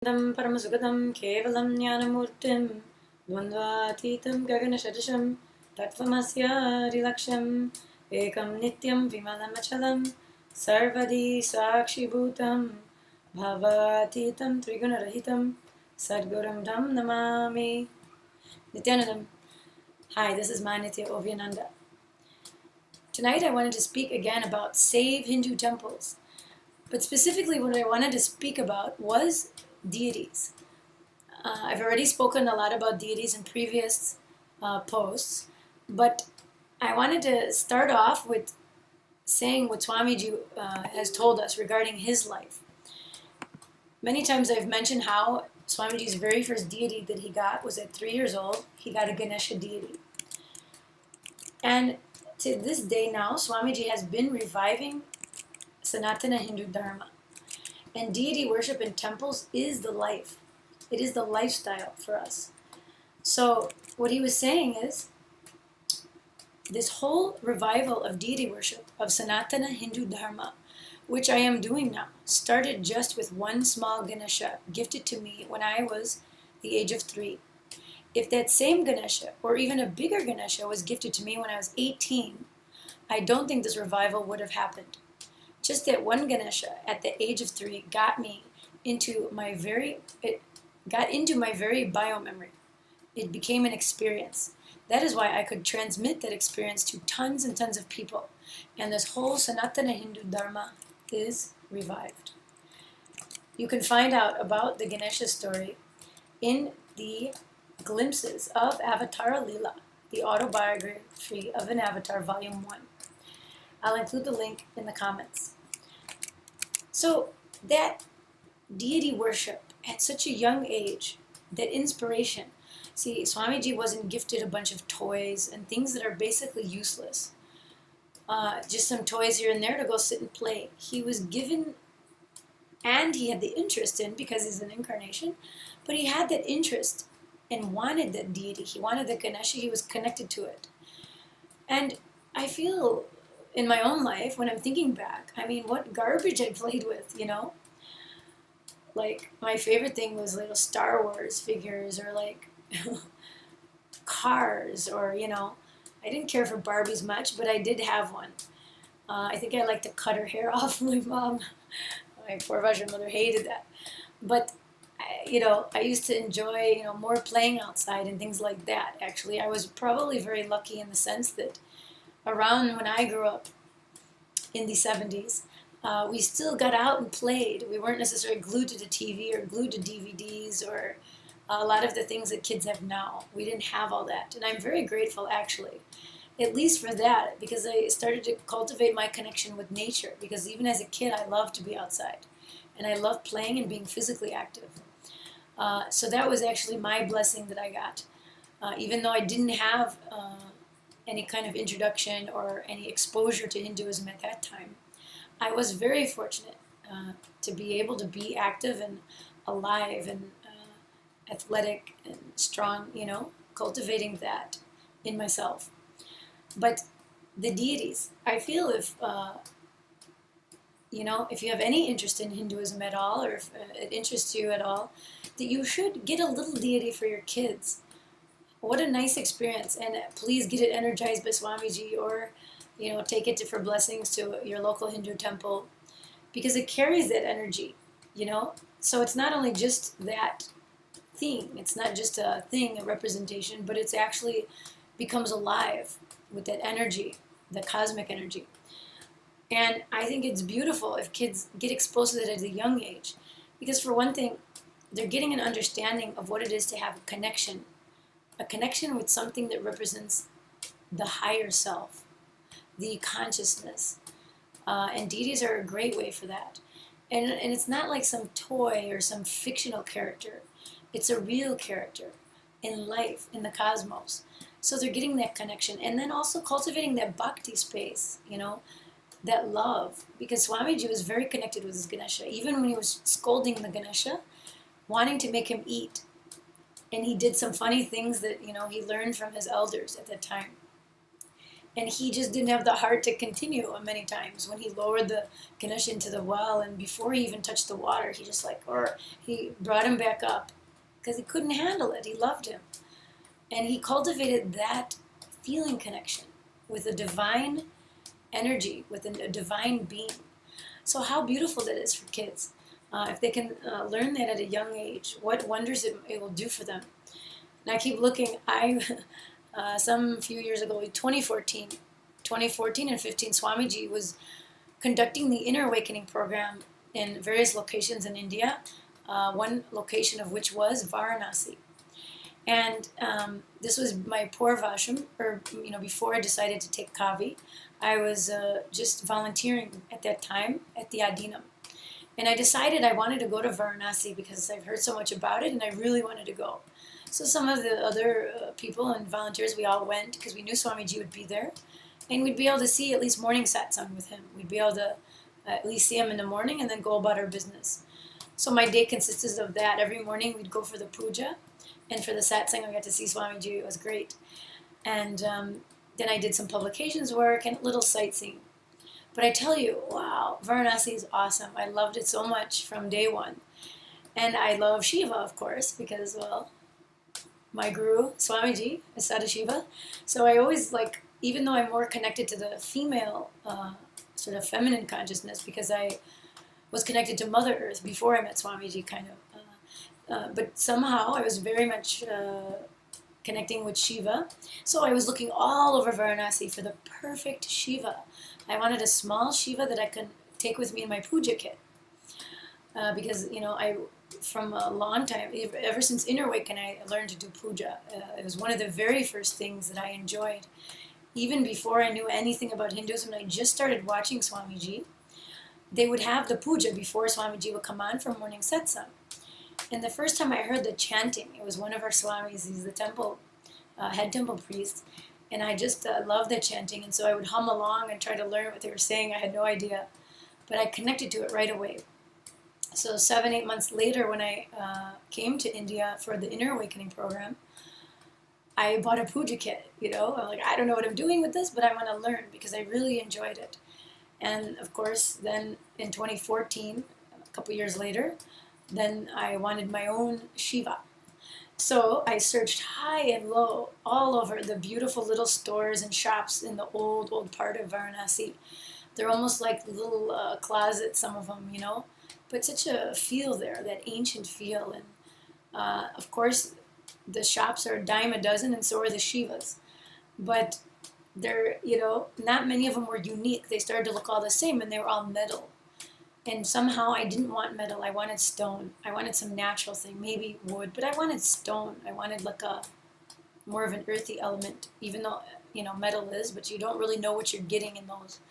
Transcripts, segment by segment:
परमसुगतं केवलं ज्ञानमूर्तिं द्वन्द्वातीतं गगनसदृशं तत्त्वमस्यादिलक्ष्यम् एकं नित्यं विमलमचलं सर्वदी साक्षिभूतं भावातीतं त्रिगुणरहितं सद्गुरुं धं Namami. Nityanandam. Hi, this is Manitya Ovyananda. Tonight I wanted to speak again about save Hindu temples. But specifically what I wanted to speak about was deities. I've already spoken a lot about deities in previous posts, but I wanted to start off with saying what Swamiji has told us regarding his life. Many times I've mentioned how Swamiji's very first deity that he got was at 3 years old. He got a Ganesha deity. And to this day now, Swamiji has been reviving Sanatana Hindu Dharma. And deity worship in temples is the life. It is the lifestyle for us. So what he was saying is, this whole revival of deity worship, of Sanatana Hindu Dharma, which I am doing now, started just with one small Ganesha gifted to me when I was the age of 3. If that same Ganesha, or even a bigger Ganesha, was gifted to me when I was 18, I don't think this revival would have happened. Just that one Ganesha at the age of 3 got into my very biomemory. It became an experience. That is why I could transmit that experience to tons and tons of people. And this whole Sanatana Hindu Dharma is revived. You can find out about the Ganesha story in the Glimpses of Avatar Leela, the autobiography of an Avatar, Volume 1. I'll include the link in the comments. So that deity worship at such a young age, that inspiration. See, Swamiji wasn't gifted a bunch of toys and things that are basically useless. Just some toys here and there to go sit and play. He was given, and he had the interest in, because he's an incarnation, but he had that interest and wanted that deity. He wanted the Ganesha. He was connected to it. And I feel in my own life, when I'm thinking back, I mean, what garbage I played with, you know? Like, my favorite thing was little Star Wars figures, or like cars, or, you know, I didn't care for Barbies much, but I did have one. I think I liked to cut her hair off. My mom, my poor Russian mother, hated that. But I used to enjoy, more playing outside and things like that. Actually, I was probably very lucky in the sense that around when I grew up in the 70s, we still got out and played. We weren't necessarily glued to the TV or glued to DVDs or a lot of the things that kids have now. We didn't have all that. And I'm very grateful, actually, at least for that, because I started to cultivate my connection with nature. Because even as a kid, I loved to be outside. And I loved playing and being physically active. So that was actually my blessing that I got. Even though I didn't have any kind of introduction or any exposure to Hinduism at that time, I was very fortunate to be able to be active and alive and athletic and strong, cultivating that in myself. But the deities, I feel if you have any interest in Hinduism at all, or if it interests you at all, that you should get a little deity for your kids. What a nice experience. And please get it energized by Swamiji, or take it for blessings to your local Hindu temple, because it carries that energy, So it's not only just that thing, it's not just a thing, a representation, but it's actually becomes alive with that energy, the cosmic energy. And I think it's beautiful if kids get exposed to that at a young age, because for one thing, they're getting an understanding of what it is to have a connection with something that represents the higher self, the consciousness. And deities are a great way for that. And it's not like some toy or some fictional character. It's a real character in life, in the cosmos. So they're getting that connection. And then also cultivating that bhakti space, that love. Because Swamiji was very connected with his Ganesha. Even when he was scolding the Ganesha, wanting to make him eat. And he did some funny things that, he learned from his elders at that time. And he just didn't have the heart to continue many times when he lowered the Ganesha into the well, and before he even touched the water, he just or he brought him back up because he couldn't handle it. He loved him. And he cultivated that feeling connection with a divine energy, with a divine being. So how beautiful that is for kids. If they can learn that at a young age, what wonders it will do for them. And I keep looking. Some few years ago, 2014 and 15, Swamiji was conducting the Inner Awakening program in various locations in India, one location of which was Varanasi. And this was my Purvasham, or before I decided to take Kavi. I was just volunteering at that time at the Adinam. And I decided I wanted to go to Varanasi because I've heard so much about it and I really wanted to go. So some of the other people and volunteers, we all went because we knew Swamiji would be there. And we'd be able to see at least morning satsang with him. We'd be able to at least see him in the morning and then go about our business. So my day consisted of that. Every morning we'd go for the puja. And for the satsang, I got to see Swamiji. It was great. And then I did some publications work and little sightseeing. But I tell you, wow, Varanasi is awesome. I loved it so much from day one. And I love Shiva, of course, because, well, my guru, Swamiji, is Sadashiva. So I always even though I'm more connected to the female, sort of feminine consciousness, because I was connected to Mother Earth before I met Swamiji, kind of. But somehow I was very much connecting with Shiva. So I was looking all over Varanasi for the perfect Shiva. I wanted a small Shiva that I could take with me in my puja kit. Because, from a long time, ever since Inner Awakening, I learned to do puja. It was one of the very first things that I enjoyed. Even before I knew anything about Hinduism, when I just started watching Swamiji, they would have the puja before Swamiji would come on for morning satsang. And the first time I heard the chanting, it was one of our Swamis, he's the temple, head temple priest, and I just loved the chanting, and so I would hum along and try to learn what they were saying. I had no idea, but I connected to it right away. So 7-8 months later, when I came to India for the Inner Awakening program, I bought a puja kit, I'm like, I don't know what I'm doing with this, but I want to learn because I really enjoyed it. And of course, then in 2014, a couple years later, then I wanted my own Shiva. So I searched high and low all over the beautiful little stores and shops in the old part of Varanasi. They're almost like little closets, some of them, but such a feel there, that ancient feel. And of course, the shops are a dime a dozen, and so are the Shivas. But they're, not many of them were unique. They started to look all the same, and they were all metal. And somehow I didn't want metal. I wanted stone. I wanted some natural thing, maybe wood, but I wanted stone. I wanted more of an earthy element, even though, metal is, but you don't really know what you're getting in those,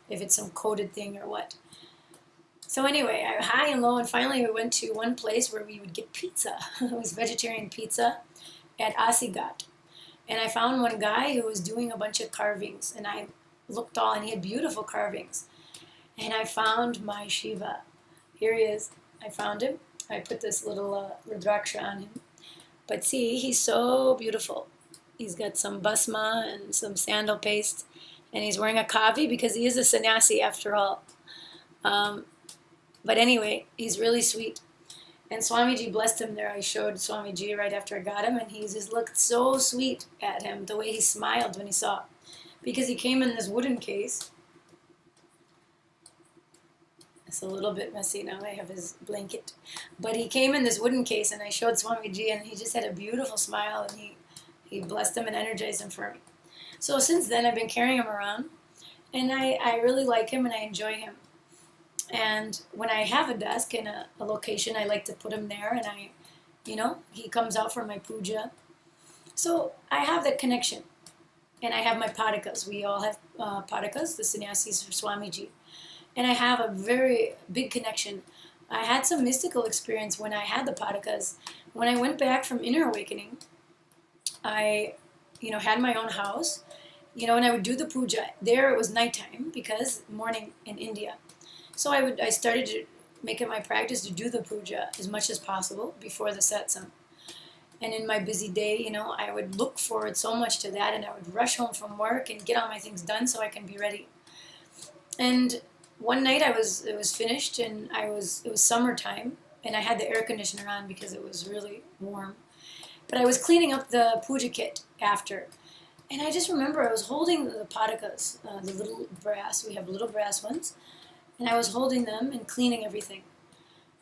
if it's some coated thing or what. So anyway, I high and low, and finally we went to one place where we would get pizza. It was vegetarian pizza at Asigat. And I found one guy who was doing a bunch of carvings, and I looked all, and he had beautiful carvings. And I found my Shiva. Here he is. I found him. I put this little Rudraksha on him. But see, he's so beautiful. He's got some basma and some sandal paste. And he's wearing a kavi because he is a sannyasi after all. But anyway, he's really sweet. And Swamiji blessed him there. I showed Swamiji right after I got him. And he just looked so sweet at him, the way he smiled when he saw it. Because he came in this wooden case. It's a little bit messy now. I have his blanket. But he came in this wooden case, and I showed Swamiji, and he just had a beautiful smile, and he blessed him and energized him for me. So since then, I've been carrying him around, and I really like him, and I enjoy him. And when I have a desk in a location, I like to put him there, and he comes out for my puja. So I have that connection. And I have my padakas. We all have padakas, the sannyasis for Swamiji. And I have a very big connection. I had some mystical experience when I had the padakas. When I went back from Inner Awakening, I, had my own house, and I would do the puja. There it was nighttime because morning in India. So I started to make it my practice to do the puja as much as possible before the satsang. And in my busy day, you know, I would look forward so much to that, and I would rush home from work and get all my things done so I can be ready. And one night it was finished, and it was summertime, and I had the air conditioner on because it was really warm. But I was cleaning up the puja kit after, and I just remember I was holding the patakas, the little brass. We have little brass ones, and I was holding them and cleaning everything.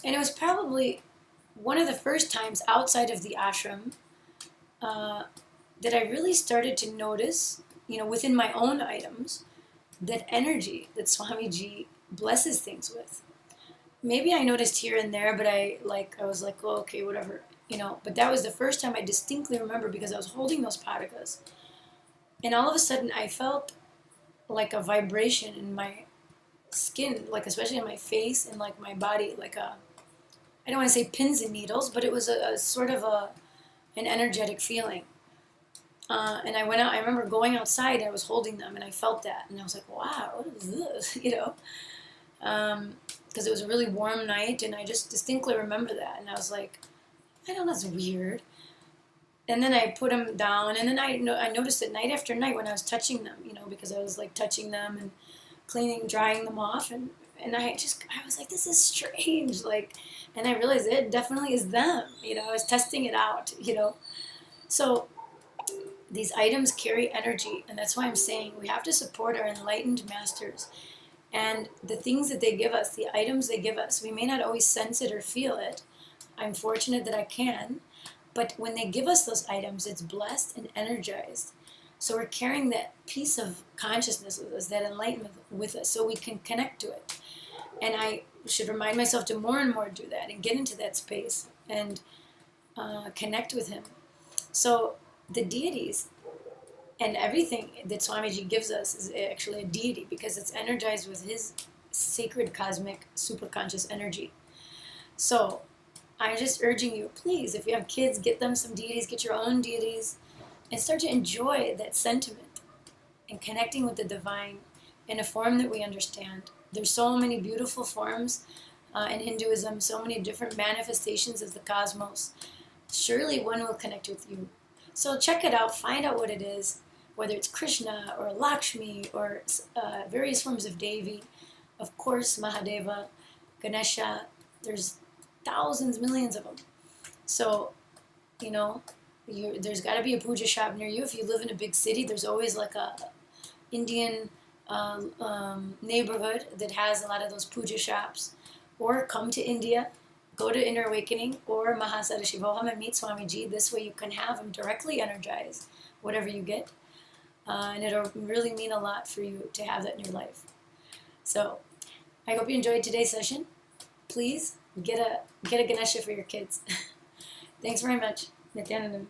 And it was probably one of the first times outside of the ashram that I really started to notice, you know, within my own items, that energy that Swamiji blesses things with. Maybe I noticed here and there, but I was like, oh, okay, whatever, you know. But that was the first time I distinctly remember, because I was holding those patakas, and all of a sudden I felt like a vibration in my skin, like especially in my face and like my body, like a, I don't want to say pins and needles, but it was a sort of an energetic feeling. And I went out. I remember going outside, and I was holding them, and I felt that, and I was like, "Wow, what is this?" You know, because it was a really warm night, and I just distinctly remember that, and I was like, "I don't know, that's weird." And then I put them down, and then I noticed it night after night when I was touching them, you know, because I was like touching them and cleaning, drying them off, and I was like, "This is strange," like, and I realized it definitely is them, you know. I was testing it out, you know, so. These items carry energy, and that's why I'm saying we have to support our enlightened masters and the things that they give us, the items they give us. We may not always sense it or feel it. I'm fortunate that I can, but when they give us those items, it's blessed and energized. So we're carrying that piece of consciousness with us, that enlightenment with us, so we can connect to it. And I should remind myself to more and more do that and get into that space and connect with him. So the deities and everything that Swamiji gives us is actually a deity, because it's energized with his sacred cosmic superconscious energy. So I'm just urging you, please, if you have kids, get them some deities, get your own deities, and start to enjoy that sentiment and connecting with the divine in a form that we understand. There's so many beautiful forms in Hinduism, so many different manifestations of the cosmos. Surely one will connect with you. So check it out, find out what it is, whether it's Krishna or Lakshmi or various forms of Devi. Of course, Mahadeva, Ganesha, there's thousands, millions of them. So, you know, there's got to be a puja shop near you. If you live in a big city, there's always like a Indian neighborhood that has a lot of those puja shops. Or come to India. Go to Inner Awakening or Mahasada Shivoham and meet Swamiji. This way you can have him directly energize whatever you get. And it'll really mean a lot for you to have that in your life. So I hope you enjoyed today's session. Please get a Ganesha for your kids. Thanks very much. Nityanandam.